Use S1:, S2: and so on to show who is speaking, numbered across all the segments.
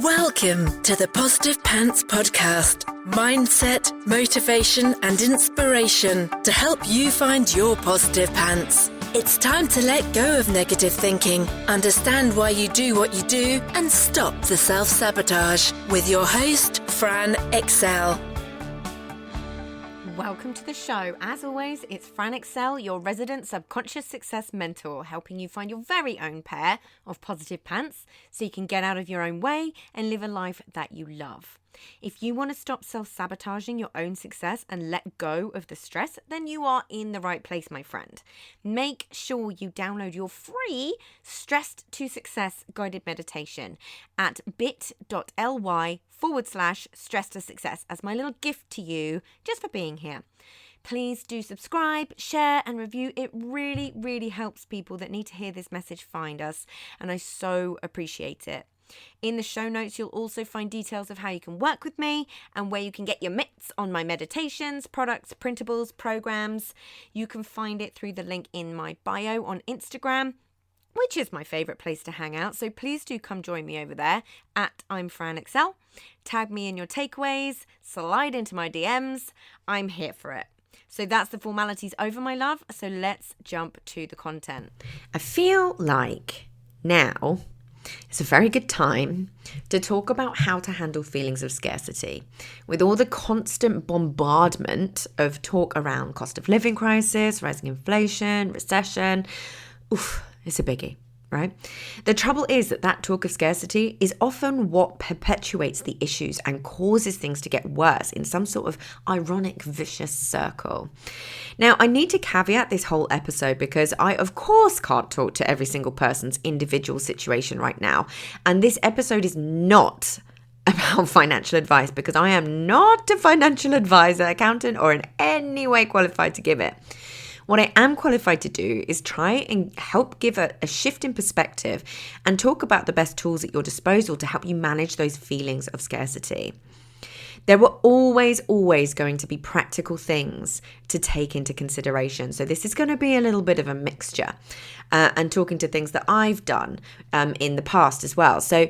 S1: Welcome to the Positive Pants Podcast. Mindset, motivation and inspiration to help you find your positive pants. It's time to let go of negative thinking, understand why you do what you do and stop the self-sabotage with your host, Fran Excel.
S2: Welcome to the show. As always, it's Fran Excel, your resident subconscious success mentor, helping you find your very own pair of positive pants so you can get out of your own way and live a life that you love. If you want to stop self-sabotaging your own success and let go of the stress, then you are in the right place, my friend. Make sure you download your free Stressed to Success guided meditation at bit.ly/stress to success as my little gift to you just for being here. Please do subscribe, share and review. It really, really helps people that need to hear this message find us, and I so appreciate it. In the show notes, you'll also find details of how you can work with me and where you can get your mitts on my meditations, products, printables, programs. You can find it through the link in my bio on Instagram, which is my favorite place to hang out. So please do come join me over there at I'm Fran Excel. Tag me in your takeaways, slide into my DMs. I'm here for it. So that's the formalities over, my love. So let's jump to the content. I feel like now it's a very good time to talk about how to handle feelings of scarcity. With all the constant bombardment of talk around cost of living crisis, rising inflation, recession, it's a biggie, right? The trouble is that talk of scarcity is often what perpetuates the issues and causes things to get worse in some sort of ironic, vicious circle. Now, I need to caveat this whole episode because I, of course, can't talk to every single person's individual situation right now. And this episode is not about financial advice because I am not a financial advisor, accountant, or in any way qualified to give it. What I am qualified to do is try and help give a shift in perspective and talk about the best tools at your disposal to help you manage those feelings of scarcity. There were always going to be practical things to take into consideration. So this is going to be a little bit of a mixture and talking to things that I've done in the past as well. So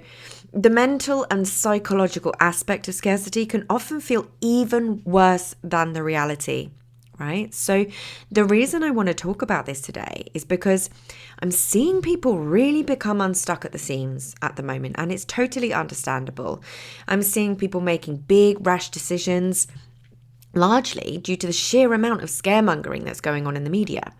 S2: the mental and psychological aspect of scarcity can often feel even worse than the reality. Right? So the reason I want to talk about this today is because I'm seeing people really become unstuck at the seams at the moment, and it's totally understandable. I'm seeing people making big, rash decisions, largely due to the sheer amount of scaremongering that's going on in the media.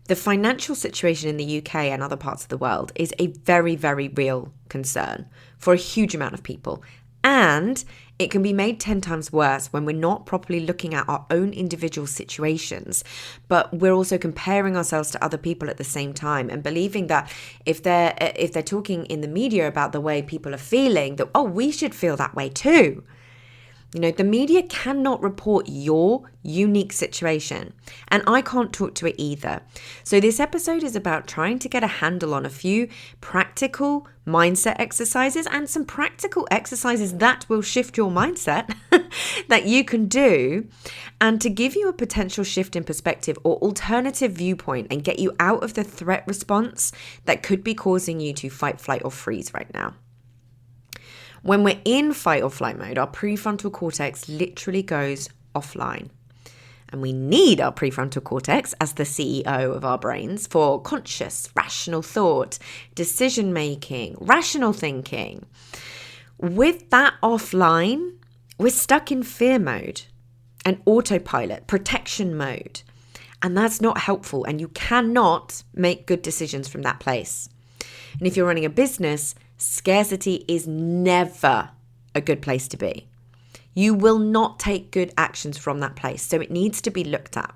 S2: The financial situation in the UK and other parts of the world is a very, very real concern for a huge amount of people. And it can be made 10 times worse when we're not properly looking at our own individual situations, but we're also comparing ourselves to other people at the same time and believing that if they're talking in the media about the way people are feeling, that, we should feel that way too. You know, the media cannot report your unique situation, and I can't talk to it either. So this episode is about trying to get a handle on a few practical mindset exercises and some practical exercises that will shift your mindset that you can do, and to give you a potential shift in perspective or alternative viewpoint and get you out of the threat response that could be causing you to fight, flight, or freeze right now. When we're in fight or flight mode, our prefrontal cortex literally goes offline. And we need our prefrontal cortex as the CEO of our brains for conscious, rational thought, decision-making, rational thinking. With that offline, we're stuck in fear mode and autopilot, protection mode. And that's not helpful, and you cannot make good decisions from that place. And if you're running a business, scarcity is never a good place to be. You will not take good actions from that place, so it needs to be looked at.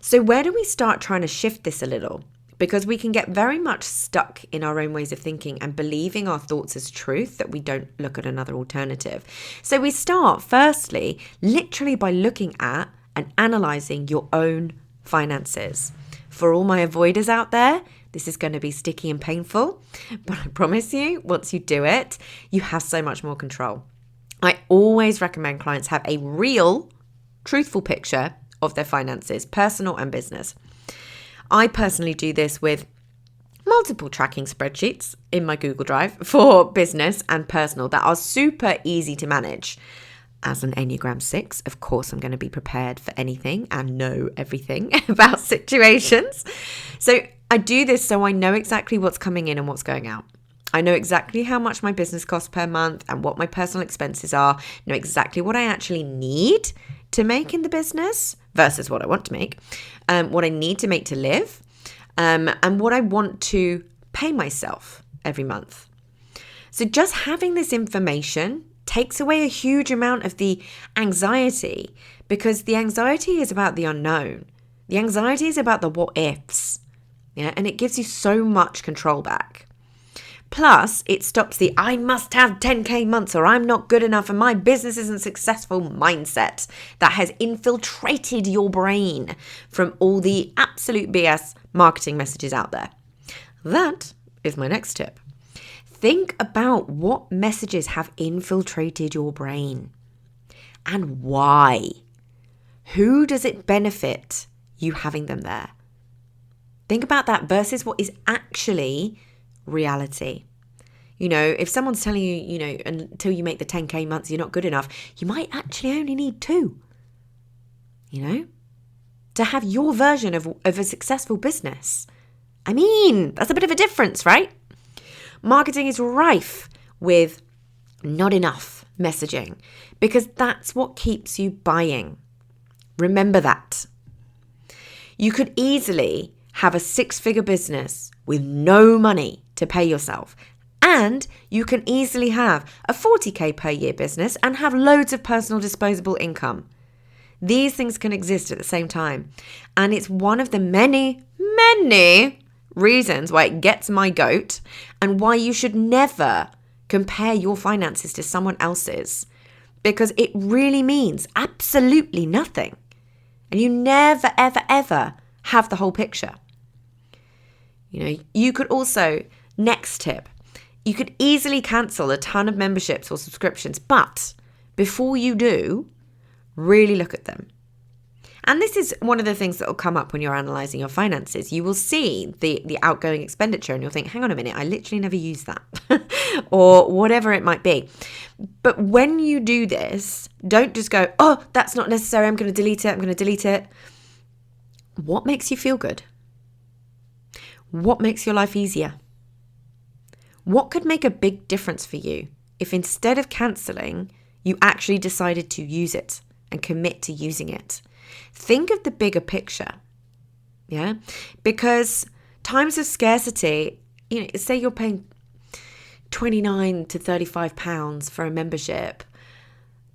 S2: So where do we start trying to shift this a little? Because we can get very much stuck in our own ways of thinking and believing our thoughts as truth, that we don't look at another alternative. So we start firstly, literally by looking at and analysing your own finances. For all my avoiders out there, this is going to be sticky and painful, but I promise you, once you do it, you have so much more control. I always recommend clients have a real, truthful picture of their finances, personal and business. I personally do this with multiple tracking spreadsheets in my Google Drive for business and personal that are super easy to manage. As an Enneagram 6, of course, I'm going to be prepared for anything and know everything about situations. So I do this so I know exactly what's coming in and what's going out. I know exactly how much my business costs per month and what my personal expenses are, know exactly what I actually need to make in the business versus what I want to make, what I need to make to live, and what I want to pay myself every month. So just having this information takes away a huge amount of the anxiety, because the anxiety is about the unknown. The anxiety is about the what ifs, and it gives you so much control back. Plus, it stops the I must have 10K months or I'm not good enough and my business isn't successful mindset that has infiltrated your brain from all the absolute BS marketing messages out there. That is my next tip. Think about what messages have infiltrated your brain and why. Who does it benefit you having them there? Think about that versus what is actually reality. If someone's telling you, until you make the 10K months, you're not good enough, you might actually only need 2, to have your version of a successful business. I mean, that's a bit of a difference, right? Marketing is rife with not enough messaging because that's what keeps you buying. Remember that. You could easily have a 6-figure business with no money to pay yourself. And you can easily have a 40K per year business and have loads of personal disposable income. These things can exist at the same time. And it's one of the many, many reasons why it gets my goat and why you should never compare your finances to someone else's, because it really means absolutely nothing. And you never, ever, ever have the whole picture. You could also, next tip, you could easily cancel a ton of memberships or subscriptions, but before you do, really look at them. And this is one of the things that will come up when you're analysing your finances. You will see the outgoing expenditure and you'll think, hang on a minute, I literally never use that or whatever it might be. But when you do this, don't just go, oh, that's not necessary, I'm going to delete it. What makes you feel good? What makes your life easier? What could make a big difference for you if instead of cancelling, you actually decided to use it and commit to using it? Think of the bigger picture, because times of scarcity, say you're paying £29 to £35 for a membership,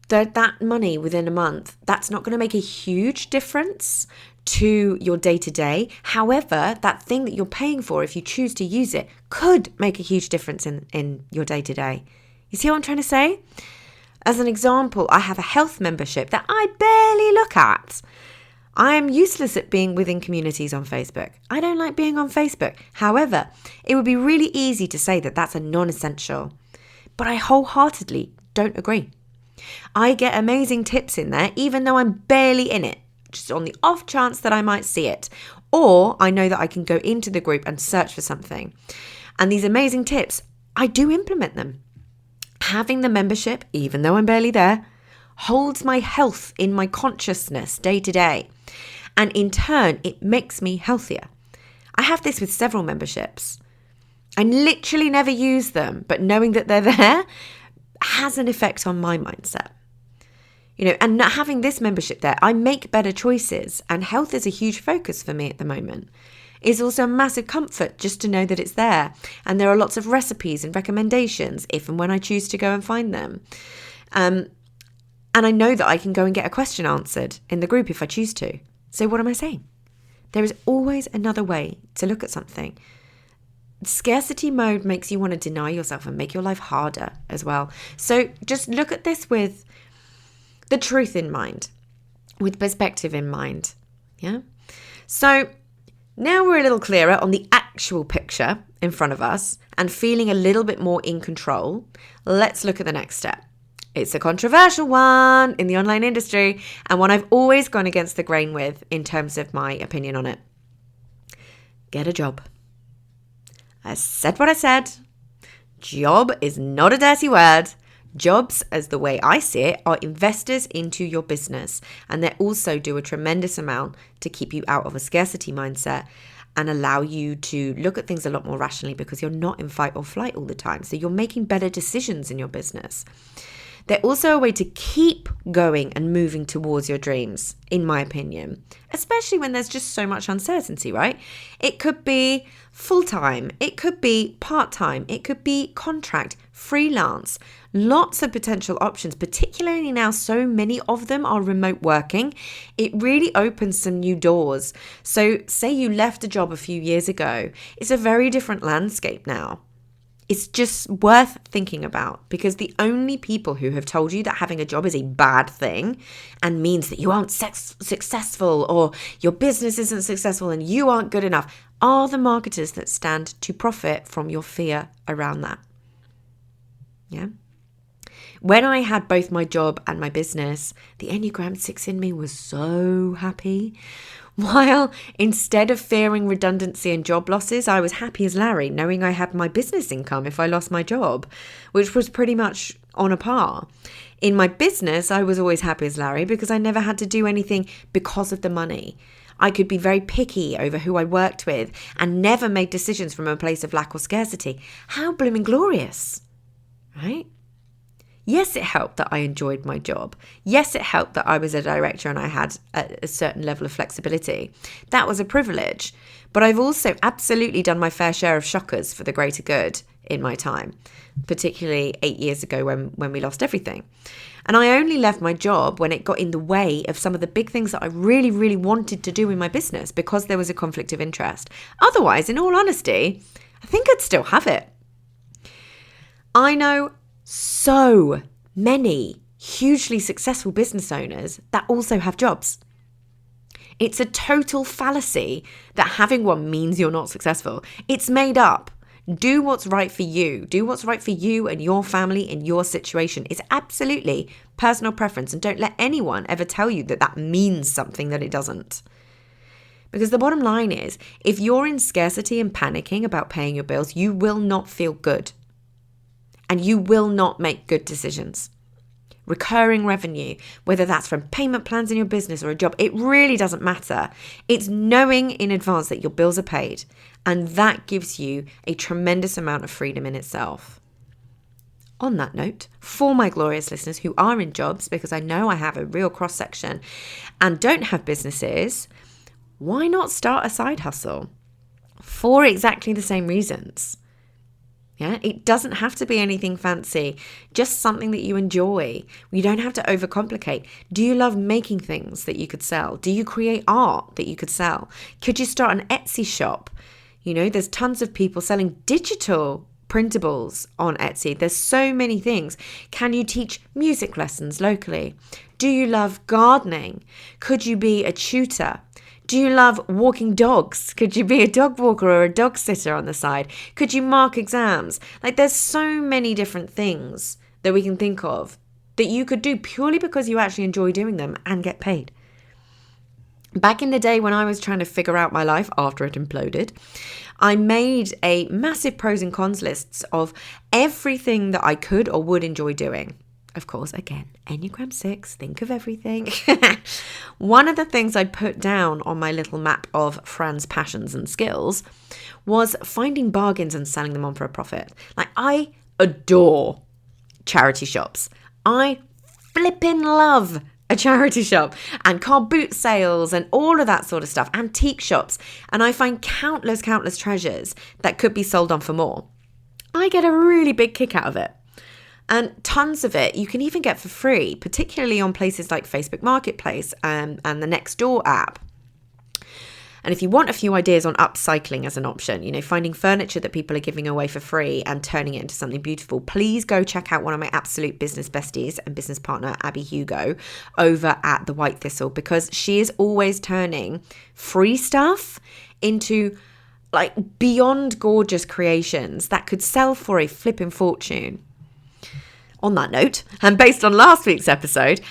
S2: that money within a month, that's not going to make a huge difference to your day-to-day. However, that thing that you're paying for, if you choose to use it, could make a huge difference in your day-to-day. You see what I'm trying to say? As an example, I have a health membership that I barely look at. I am useless at being within communities on Facebook. I don't like being on Facebook. However, it would be really easy to say that that's a non-essential. But I wholeheartedly don't agree. I get amazing tips in there, even though I'm barely in it, just on the off chance that I might see it. Or I know that I can go into the group and search for something. And these amazing tips, I do implement them. Having the membership, even though I'm barely there, holds my health in my consciousness day to day. And in turn, it makes me healthier. I have this with several memberships. I literally never use them, but knowing that they're there has an effect on my mindset. And not having this membership there, I make better choices, and health is a huge focus for me at the moment. It's also a massive comfort just to know that it's there, and there are lots of recipes and recommendations if and when I choose to go and find them. And I know that I can go and get a question answered in the group if I choose to. So what am I saying? There is always another way to look at something. Scarcity mode makes you want to deny yourself and make your life harder as well. So just look at this with the truth in mind, with perspective in mind. So now we're a little clearer on the actual picture in front of us and feeling a little bit more in control. Let's look at the next step. It's a controversial one in the online industry and one I've always gone against the grain with in terms of my opinion on it. Get a job. I said what I said. Job is not a dirty word. Jobs, as the way I see it, are investors into your business, and they also do a tremendous amount to keep you out of a scarcity mindset and allow you to look at things a lot more rationally because you're not in fight or flight all the time. So you're making better decisions in your business. They're also a way to keep going and moving towards your dreams, in my opinion, especially when there's just so much uncertainty, right? It could be full-time, it could be part-time, it could be contract, freelance, lots of potential options, particularly now so many of them are remote working. It really opens some new doors. So say you left a job a few years ago, it's a very different landscape now. It's just worth thinking about, because the only people who have told you that having a job is a bad thing and means that you aren't successful or your business isn't successful and you aren't good enough are the marketers that stand to profit from your fear around that. Yeah. When I had both my job and my business, the Enneagram 6 in me was so happy. While instead of fearing redundancy and job losses, I was happy as Larry, knowing I had my business income if I lost my job, which was pretty much on a par. In my business, I was always happy as Larry because I never had to do anything because of the money. I could be very picky over who I worked with and never made decisions from a place of lack or scarcity. How blooming glorious, right? Yes, it helped that I enjoyed my job. Yes, it helped that I was a director and I had a certain level of flexibility. That was a privilege. But I've also absolutely done my fair share of shockers for the greater good in my time, particularly 8 years ago when we lost everything. And I only left my job when it got in the way of some of the big things that I really, really wanted to do in my business because there was a conflict of interest. Otherwise, in all honesty, I think I'd still have it. I know so many hugely successful business owners that also have jobs. It's a total fallacy that having one means you're not successful. It's made up. Do what's right for you. Do what's right for you and your family and your situation. It's absolutely personal preference, and don't let anyone ever tell you that that means something that it doesn't. Because the bottom line is, if you're in scarcity and panicking about paying your bills, you will not feel good. And you will not make good decisions. Recurring revenue, whether that's from payment plans in your business or a job, it really doesn't matter. It's knowing in advance that your bills are paid. And that gives you a tremendous amount of freedom in itself. On that note, for my glorious listeners who are in jobs, because I know I have a real cross-section, and don't have businesses, why not start a side hustle? For exactly the same reasons. Yeah, it doesn't have to be anything fancy, just something that you enjoy. You don't have to overcomplicate. Do you love making things that you could sell? Do you create art that you could sell? Could you start an Etsy shop? You know, there's tons of people selling digital printables on Etsy. There's so many things. Can you teach music lessons locally? Do you love gardening? Could you be a tutor? Do you love walking dogs? Could you be a dog walker or a dog sitter on the side? Could you mark exams? Like, there's so many different things that we can think of that you could do purely because you actually enjoy doing them and get paid. Back in the day when I was trying to figure out my life after it imploded, I made a massive pros and cons lists of everything that I could or would enjoy doing. Of course, again, Enneagram 6, think of everything. One of the things I put down on my little map of Fran's passions and skills was finding bargains and selling them on for a profit. Like, I adore charity shops. I flippin' love a charity shop and car boot sales and all of that sort of stuff, antique shops. And I find countless treasures that could be sold on for more. I get a really big kick out of it. And tons of it you can even get for free, particularly on places like Facebook Marketplace and the Nextdoor app. And if you want a few ideas on upcycling as an option, you know, finding furniture that people are giving away for free and turning it into something beautiful, please go check out one of my absolute business besties and business partner, Abby Hugo, over at The White Thistle, because she is always turning free stuff into like beyond gorgeous creations that could sell for a flipping fortune. On that note, and based on last week's episode,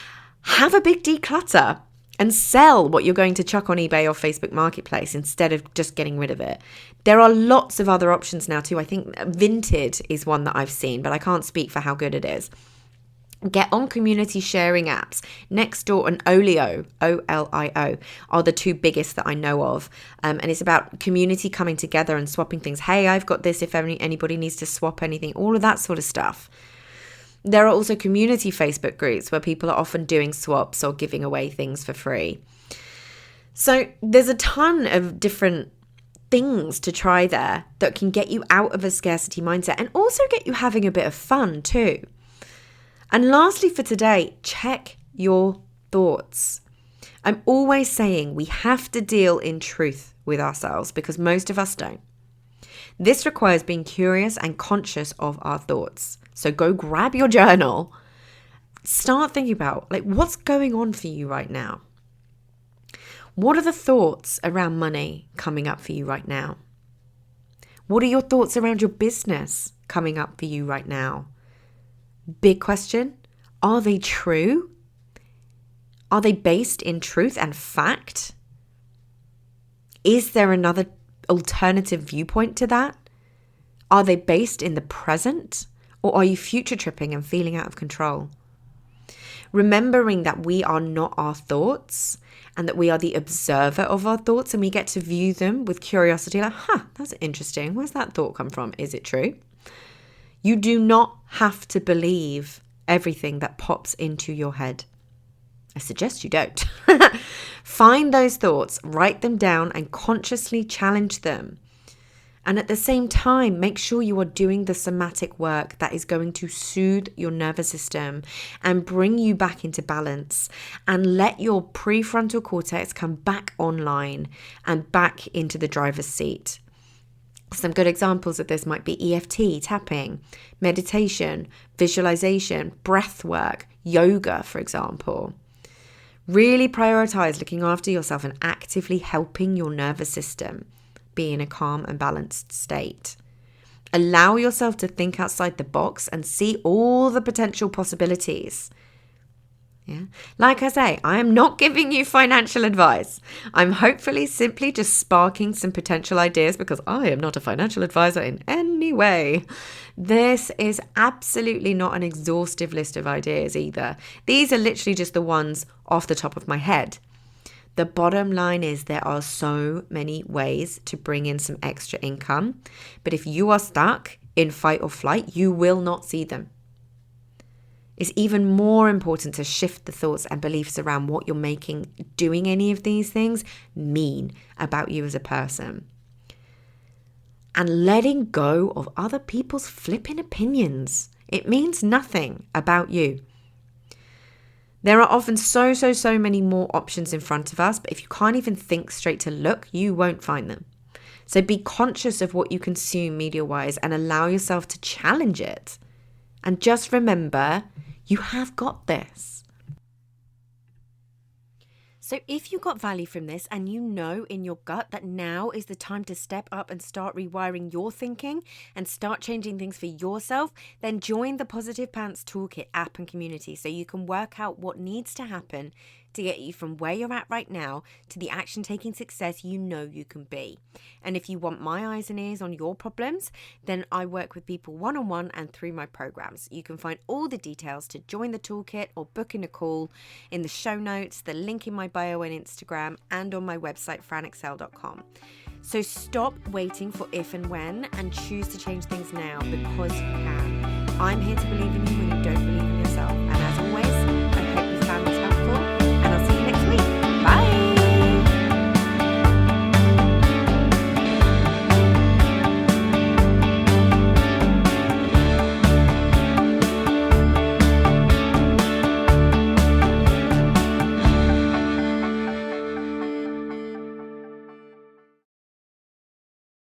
S2: have a big declutter and sell what you're going to chuck on eBay or Facebook Marketplace instead of just getting rid of it. There are lots of other options now too. I think Vinted is one that I've seen, but I can't speak for how good it is. Get on community sharing apps. Nextdoor and Olio, O-L-I-O, are the two biggest that I know of. And it's about community coming together and swapping things. Hey, I've got this if anybody needs to swap anything, all of that sort of stuff. There are also community Facebook groups where people are often doing swaps or giving away things for free. So there's a ton of different things to try there that can get you out of a scarcity mindset and also get you having a bit of fun too. And lastly for today, check your thoughts. I'm always saying we have to deal in truth with ourselves because most of us don't. This requires being curious and conscious of our thoughts. So go grab your journal. Start thinking about what's going on for you right now. What are the thoughts around money coming up for you right now? What are your thoughts around your business coming up for you right now? Big question. Are they true? Are they based in truth and fact? Is there another alternative viewpoint to that? Are they based in the present? Or are you future tripping and feeling out of control? Remembering that we are not our thoughts and that we are the observer of our thoughts and we get to view them with curiosity, that's interesting. Where's that thought come from? Is it true? You do not have to believe everything that pops into your head. I suggest you don't. Find those thoughts, write them down, and consciously challenge them. And at the same time, make sure you are doing the somatic work that is going to soothe your nervous system and bring you back into balance, and let your prefrontal cortex come back online and back into the driver's seat. Some good examples of this might be EFT, tapping, meditation, visualization, breath work, yoga, for example. Really prioritize looking after yourself and actively helping your nervous system be in a calm and balanced state. Allow yourself to think outside the box and see all the potential possibilities. Yeah. Like I say, I am not giving you financial advice. I'm hopefully simply just sparking some potential ideas because I am not a financial advisor in any way. This is absolutely not an exhaustive list of ideas either. These are literally just the ones off the top of my head. The bottom line is there are so many ways to bring in some extra income, but if you are stuck in fight or flight, you will not see them. It's even more important to shift the thoughts and beliefs around what you're making doing any of these things mean about you as a person. And letting go of other people's flipping opinions. It means nothing about you. There are often so many more options in front of us, but if you can't even think straight to look, you won't find them. So be conscious of what you consume media-wise and allow yourself to challenge it. And just remember, you have got this. So if you got value from this and you know in your gut that now is the time to step up and start rewiring your thinking and start changing things for yourself, then join the Positive Pants Toolkit app and community so you can work out what needs to happen to get you from where you're at right now to the action-taking success you know you can be. And if you want my eyes and ears on your problems, then I work with people one-on-one and through my programs. You can find all the details to join the toolkit or book in a call in the show notes, the link in my bio on Instagram, and on my website, franexcel.com. So stop waiting for if and when and choose to change things now because you can. I'm here to believe in you when you don't